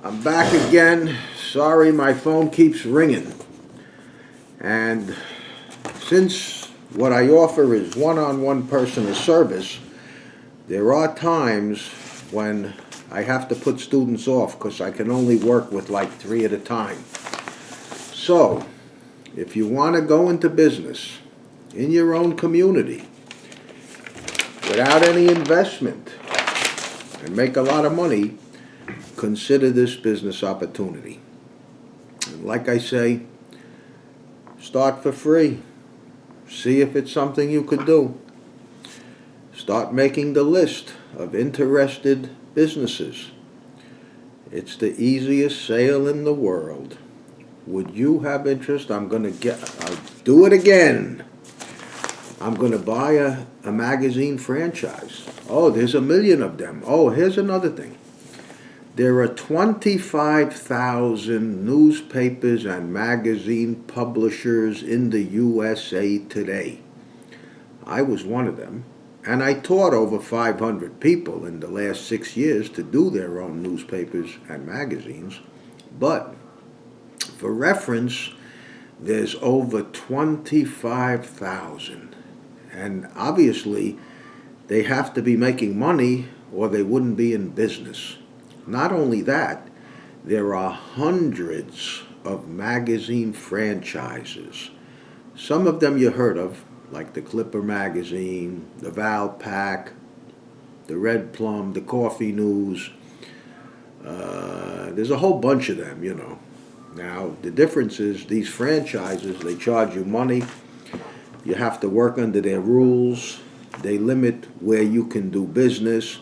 I'm back again. Sorry, my phone keeps ringing. And since what I offer is one-on-one personal service, there are times when I have to put students off because I can only work with like 3 at a time. So, if you want to go into business in your own community without any investment and make a lot of money, consider this business opportunity. And like I say, start for free. See if it's something you could do. Start making the list of interested businesses. It's the easiest sale in the world. Would you have interest? I'll do it again. I'm going to buy a magazine franchise. Oh, there's 1 million of them. Oh, here's another thing. There are 25,000 newspapers and magazine publishers in the USA today. I was one of them, and I taught over 500 people in the last 6 years to do their own newspapers and magazines. But for reference, there's over 25,000. And obviously, they have to be making money or they wouldn't be in business. Not only that, there are hundreds of magazine franchises. Some of them you heard of, like the Clipper magazine, the Valpak, the Red Plum, the Coffee News. There's a whole bunch of them, you know. Now, the difference is these franchises, they charge you money. You have to work under their rules. They limit where you can do business.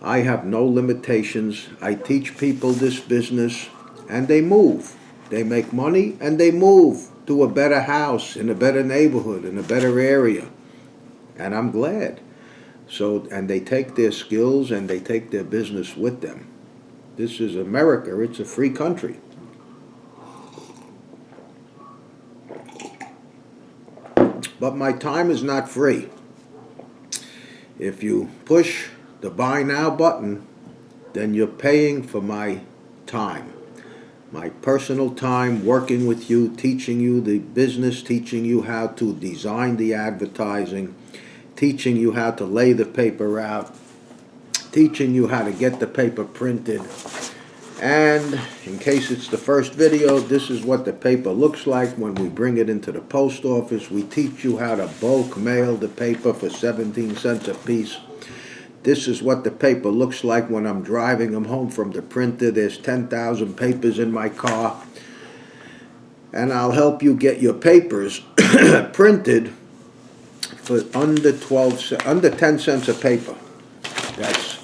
I have no limitations. I teach people this business, and they move. They make money, and they move to a better house, in a better neighborhood, in a better area. And I'm glad. So, and they take their skills, and they take their business with them. This is America. It's a free country. But my time is not free. If you push the buy now button, then you're paying for my time. My personal time working with you, teaching you the business, teaching you how to design the advertising, teaching you how to lay the paper out, teaching you how to get the paper printed. And in case it's the first video, this is what the paper looks like when we bring it into the post office. We teach you how to bulk mail the paper for 17 cents a piece. This is what the paper looks like when I'm driving them home from the printer. There's 10,000 papers in my car. And I'll help you get your papers printed for under 10 cents a paper. That's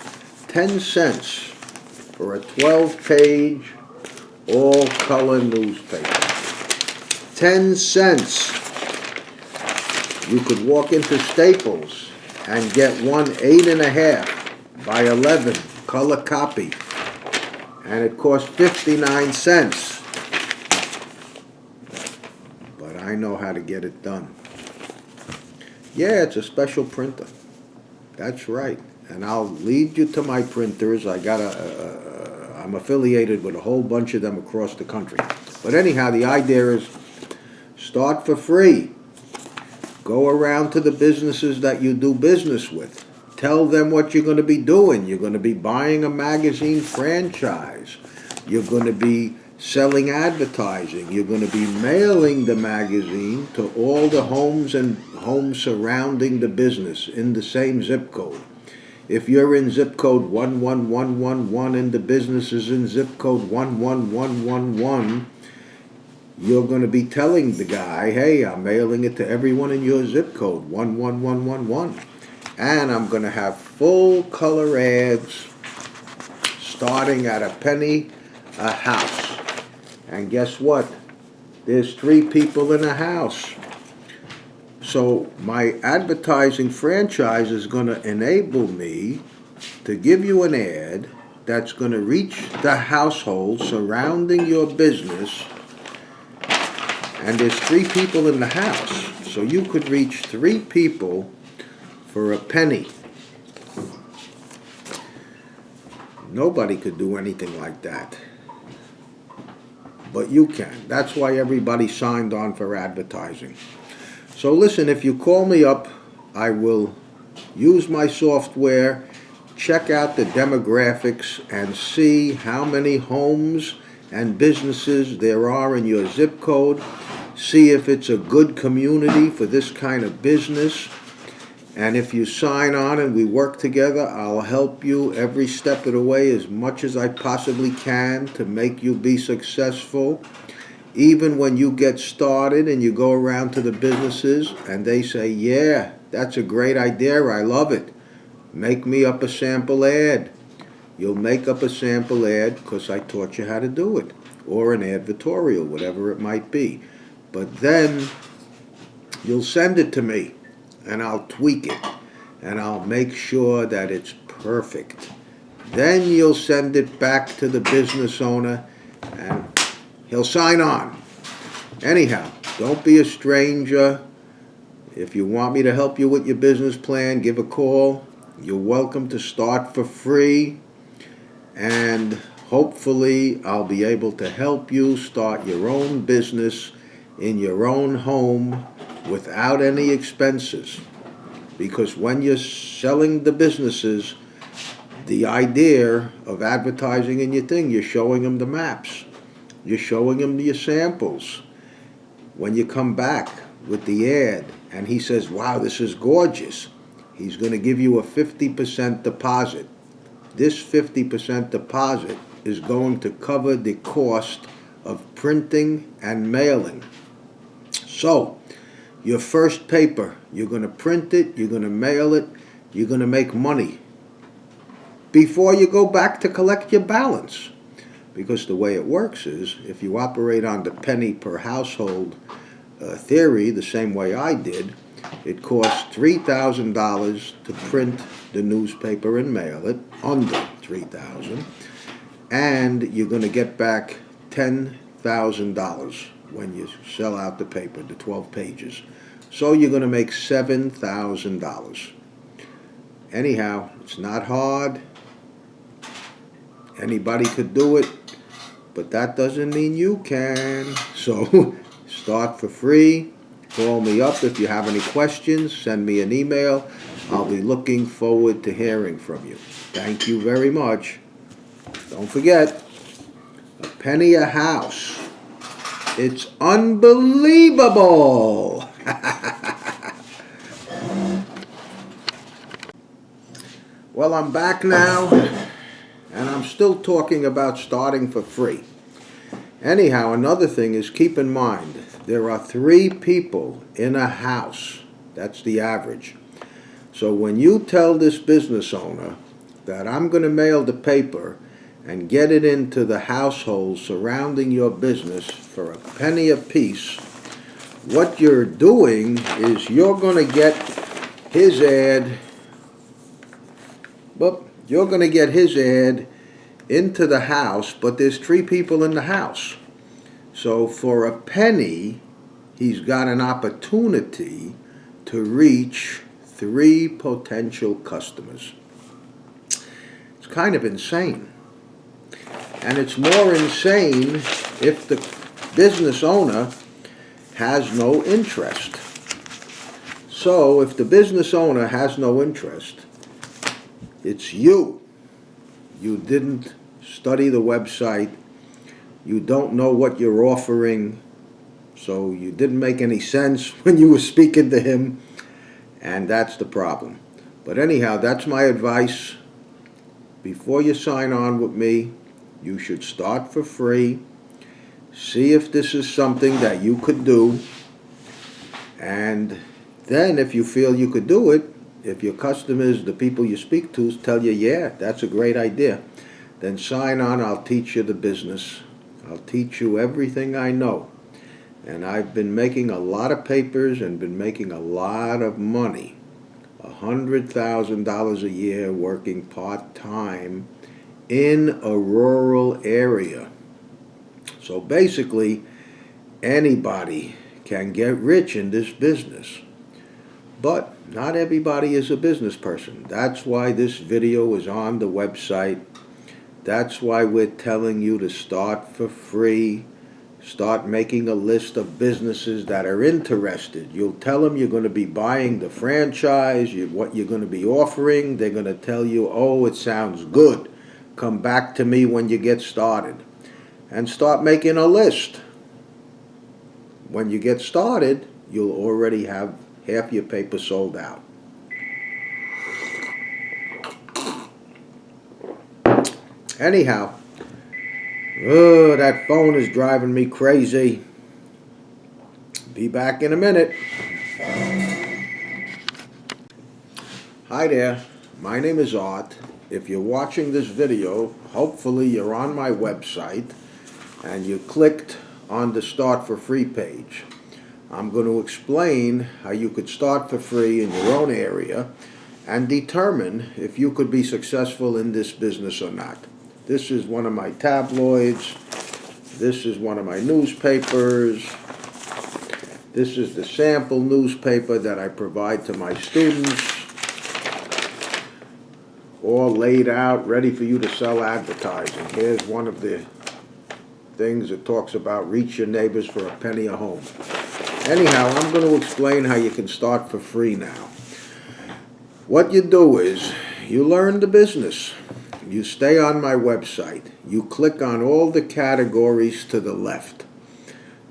10 cents for a 12-page, all-color newspaper. 10 cents. You could walk into Staples and get one 8.5 by 11 color copy, and it costs 59 cents. But I know how to get it done. Yeah, it's a special printer. That's right. And I'll lead you to my printers. I'm affiliated with a whole bunch of them across the country. But anyhow, the idea is start for free. Go around to the businesses that you do business with. Tell them what you're going to be doing. You're going to be buying a magazine franchise. You're going to be selling advertising. You're going to be mailing the magazine to all the homes and homes surrounding the business in the same zip code. If you're in zip code 11111 and the business is in zip code 11111, you're going to be telling the guy, hey, I'm mailing it to everyone in your zip code 11111. And I'm going to have full color ads starting at a penny a house. And guess what? There's 3 people in a house. So my advertising franchise is going to enable me to give you an ad that's going to reach the household surrounding your business. And there's 3 people in the house. So you could reach 3 people for a penny. Nobody could do anything like that. but you can. That's why everybody signed on for advertising. So listen, if you call me up, I will use my software, check out the demographics, and see how many homes and businesses there are in your zip code. See if it's a good community for this kind of business. And if you sign on and we work together, I'll help you every step of the way as much as I possibly can to make you be successful. Even when you get started and you go around to the businesses and they say, yeah, that's a great idea, I love it, make me up a sample ad. You'll make up a sample ad because I taught you how to do it, or an advertorial, whatever it might be. But then you'll send it to me, and I'll tweak it, and I'll make sure that it's perfect. Then you'll send it back to the business owner, and he'll sign on. Anyhow, don't be a stranger. If you want me to help you with your business plan, give a call. You're welcome to start for free, and hopefully I'll be able to help you start your own business in your own home without any expenses. Because when you're selling the businesses, the idea of advertising in your thing, you're showing them the maps. You're showing them your samples. When you come back with the ad and he says, wow, this is gorgeous, he's going to give you a 50% deposit. This 50% deposit is going to cover the cost of printing and mailing. So, your first paper, you're going to print it, you're going to mail it, you're going to make money before you go back to collect your balance. Because the way it works is, if you operate on the penny per household theory, the same way I did, it costs $3,000 to print the newspaper and mail it, under $3,000, and you're going to get back $10,000 when you sell out the paper, the 12 pages. So you're going to make $7,000. Anyhow, it's not hard. Anybody could do it, but that doesn't mean you can. So start for free. Call me up if you have any questions. Send me an email. I'll be looking forward to hearing from you. Thank you very much. Don't forget, a penny a house. It's unbelievable. Well, I'm back now, and I'm still talking about starting for free. Anyhow, another thing is, keep in mind, there are 3 people in a house. That's the average. So when you tell this business owner that I'm going to mail the paper and get it into the households surrounding your business for a penny a piece, what you're doing is you're going to get his ad, into the house, but there's 3 people in the house. So for a penny, he's got an opportunity to reach 3 potential customers. It's kind of insane. And it's more insane if the business owner has no interest. So if the business owner has no interest, it's you. You didn't study the website. You don't know what you're offering. So you didn't make any sense when you were speaking to him. And that's the problem. But anyhow, that's my advice. Before you sign on with me, you should start for free. See if this is something that you could do. And then if you feel you could do it, if your customers, the people you speak to, tell you, yeah, that's a great idea, then sign on. I'll teach you the business. I'll teach you everything I know. And I've been making a lot of papers and been making a lot of money. $100,000 a year working part-time in a rural area. So basically, anybody can get rich in this business. But not everybody is a business person. That's why this video is on the website. That's why we're telling you to start for free. Start making a list of businesses that are interested. You'll tell them you're going to be buying the franchise, what you're going to be offering. They're going to tell you, oh, it sounds good. Come back to me when you get started. And start making a list. When you get started, you'll already have half your paper sold out. Anyhow, oh, that phone is driving me crazy. Be back in a minute. Hi there, my name is Art. If you're watching this video, hopefully you're on my website and you clicked on the Start for Free page. I'm going to explain how you could start for free in your own area and determine if you could be successful in this business or not. This is one of my tabloids. This is one of my newspapers. This is the sample newspaper that I provide to my students. All laid out, ready for you to sell advertising. Here's one of the things that talks about reach your neighbors for a penny a home. Anyhow, I'm going to explain how you can start for free now. What you do is you learn the business. You stay on my website. You click on all the categories to the left.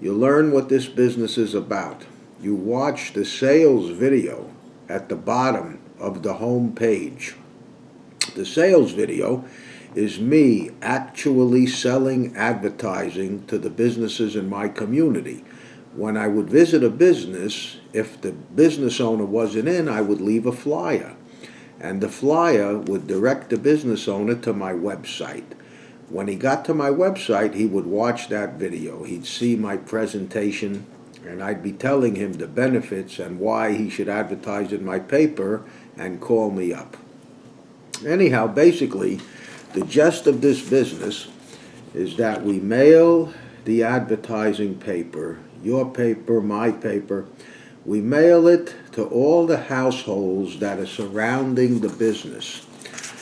You learn what this business is about. You watch the sales video at the bottom of the home page. The sales video is me actually selling advertising to the businesses in my community. When I would visit a business, if the business owner wasn't in, I would leave a flyer. And the flyer would direct the business owner to my website. When he got to my website, he would watch that video. He'd see my presentation, and I'd be telling him the benefits and why he should advertise in my paper and call me up. Anyhow, basically, the gist of this business is that we mail the advertising paper, your paper, my paper. We mail it to all the households that are surrounding the business.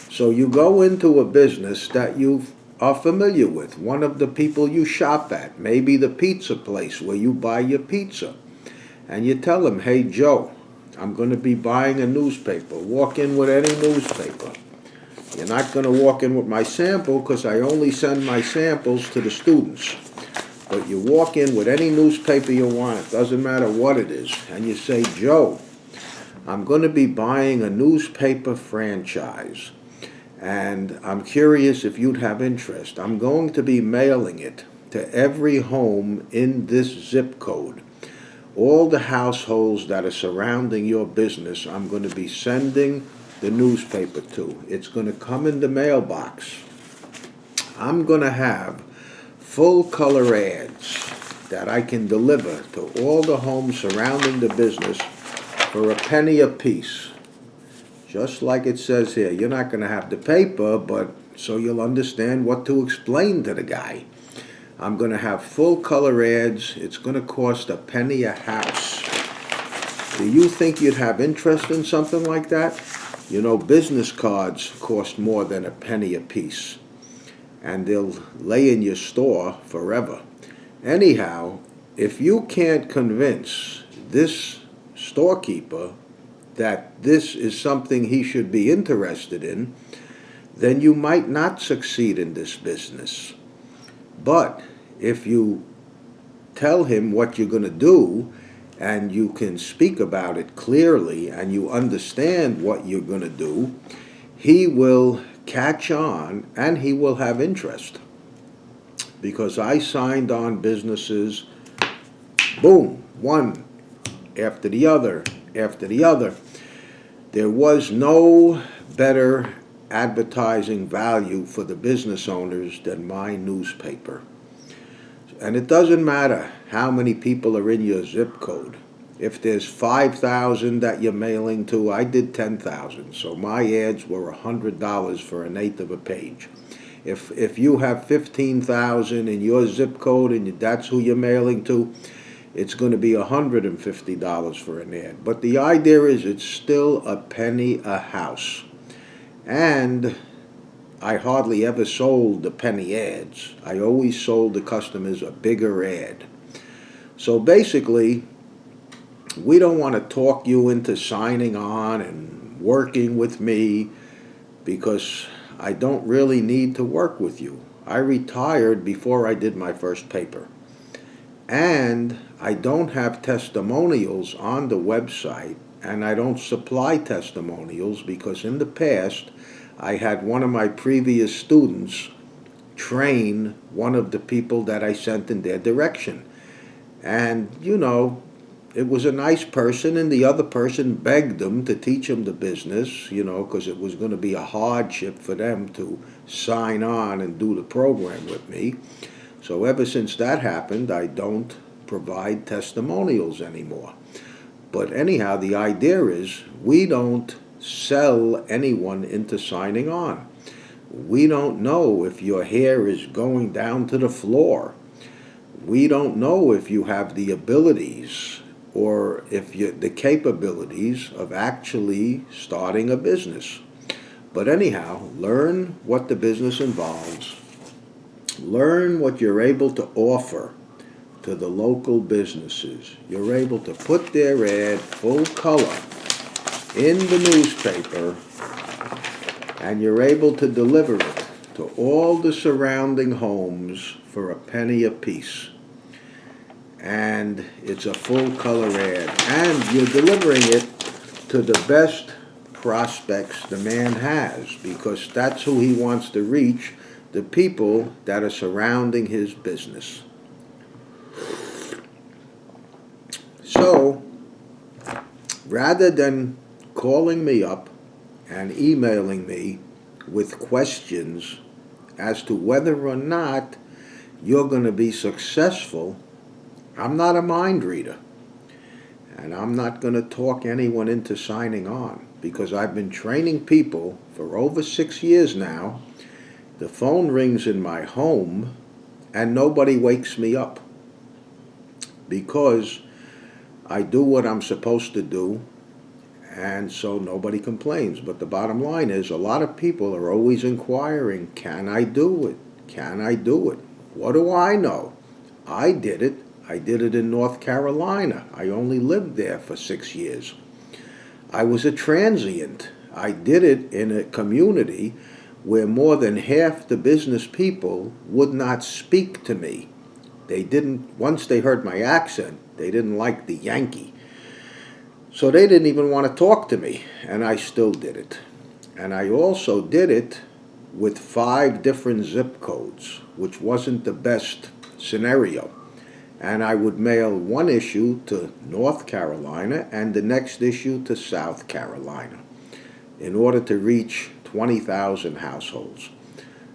So you go into a business that you are familiar with, one of the people you shop at, maybe the pizza place where you buy your pizza. And you tell them, hey, Joe, I'm going to be buying a newspaper. Walk in with any newspaper. You're not going to walk in with my sample because I only send my samples to the students. But you walk in with any newspaper you want, it doesn't matter what it is, and you say, Joe, I'm going to be buying a newspaper franchise, and I'm curious if you'd have interest. I'm going to be mailing it to every home in this zip code. All the households that are surrounding your business, I'm going to be sending the newspaper to. It's going to come in the mailbox. I'm going to have full color ads that I can deliver to all the homes surrounding the business for a penny a piece. Just like it says here. You're not going to have the paper, but so you'll understand what to explain to the guy. I'm going to have full color ads. It's going to cost a penny a house. Do you think you'd have interest in something like that? You know, business cards cost more than a penny a piece, and they'll lay in your store forever. Anyhow, if you can't convince this storekeeper that this is something he should be interested in, then you might not succeed in this business. But if you tell him what you're going to do, and you can speak about it clearly, and you understand what you're going to do, he will catch on and he will have interest. Because I signed on businesses, boom, one after the other, after the other. There was no better advertising value for the business owners than my newspaper. And it doesn't matter how many people are in your zip code. If there's 5,000 that you're mailing to, I did 10,000. So my ads were $100 for an eighth of a page. If you have 15,000 in your zip code and that's who you're mailing to, it's going to be $150 for an ad. But the idea is it's still a penny a house. And I hardly ever sold the penny ads. I always sold the customers a bigger ad. So basically, we don't want to talk you into signing on and working with me because I don't really need to work with you. I retired before I did my first paper. And I don't have testimonials on the website, and I don't supply testimonials because in the past I had one of my previous students train one of the people that I sent in their direction. And, it was a nice person, and the other person begged them to teach them the business, because it was going to be a hardship for them to sign on and do the program with me. So ever since that happened, I don't provide testimonials anymore. But anyhow, the idea is we don't sell anyone into signing on. We don't know if your hair is going down to the floor. We don't know if you have the abilities or if the capabilities of actually starting a business. But anyhow, learn what the business involves. Learn what you're able to offer to the local businesses. You're able to put their ad full color in the newspaper, and you're able to deliver it to all the surrounding homes for a penny apiece. And it's a full color ad, and you're delivering it to the best prospects the man has, because that's who he wants to reach, the people that are surrounding his business. So, rather than calling me up and emailing me with questions as to whether or not you're going to be successful, I'm not a mind reader. And I'm not going to talk anyone into signing on, because I've been training people for over 6 years now. The phone rings in my home and nobody wakes me up, because I do what I'm supposed to do, and so nobody complains. But the bottom line is, a lot of people are always inquiring, can I do it? Can I do it? What do I know? I did it. I did it in North Carolina. I only lived there for 6 years. I was a transient. I did it in a community where more than half the business people would not speak to me. They didn't, once they heard my accent, they didn't like the Yankee. So they didn't even want to talk to me, and I still did it. And I also did it with 5 different zip codes, which wasn't the best scenario. And I would mail one issue to North Carolina and the next issue to South Carolina in order to reach 20,000 households.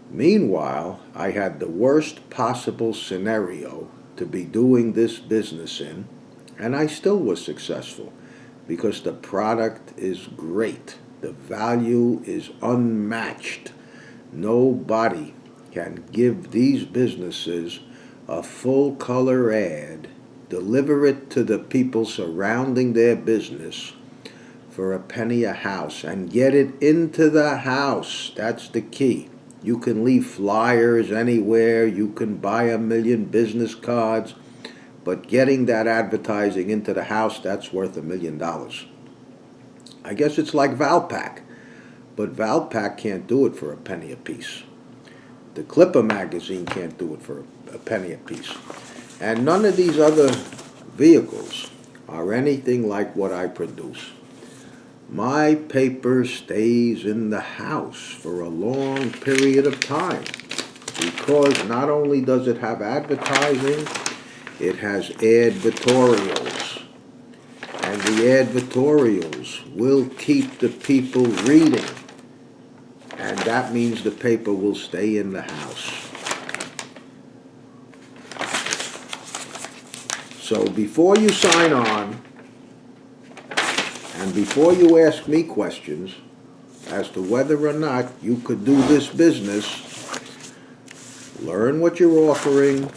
Meanwhile, I had the worst possible scenario to be doing this business in, and I still was successful because the product is great. The value is unmatched. Nobody can give these businesses a full color ad, deliver it to the people surrounding their business for a penny a house, and get it into the house. That's the key. You can leave flyers anywhere, you can buy 1,000,000 business cards, but getting that advertising into the house, that's worth $1,000,000. I guess it's like Valpak, but Valpak can't do it for a penny apiece. The Clipper magazine can't do it for a penny apiece. And none of these other vehicles are anything like what I produce. My paper stays in the house for a long period of time, because not only does it have advertising, it has advertorials. And the advertorials will keep the people reading. And that means the paper will stay in the house. So before you sign on, and before you ask me questions as to whether or not you could do this business, learn what you're offering,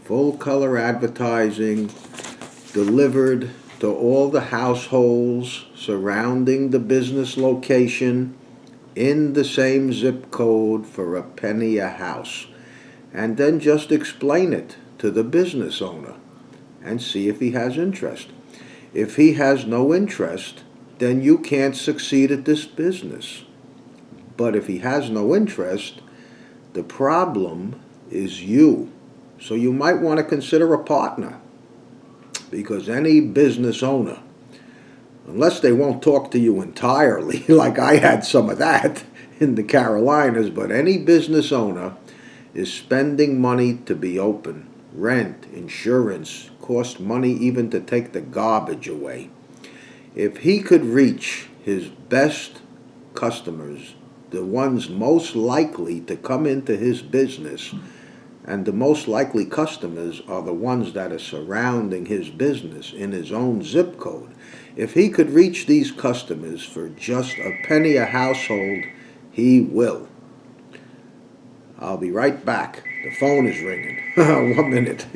full color advertising, delivered to all the households surrounding the business location, in the same zip code for a penny a house. And then just explain it to the business owner and see if he has interest. If he has no interest, then you can't succeed at this business. But if he has no interest, the problem is you. So you might want to consider a partner, because any business owner, unless they won't talk to you entirely, like I had some of that in the Carolinas, but any business owner is spending money to be open. Rent, insurance, cost money even to take the garbage away. If he could reach his best customers, the ones most likely to come into his business, and the most likely customers are the ones that are surrounding his business in his own zip code. If he could reach these customers for just a penny a household, he will. I'll be right back. The phone is ringing. 1 minute.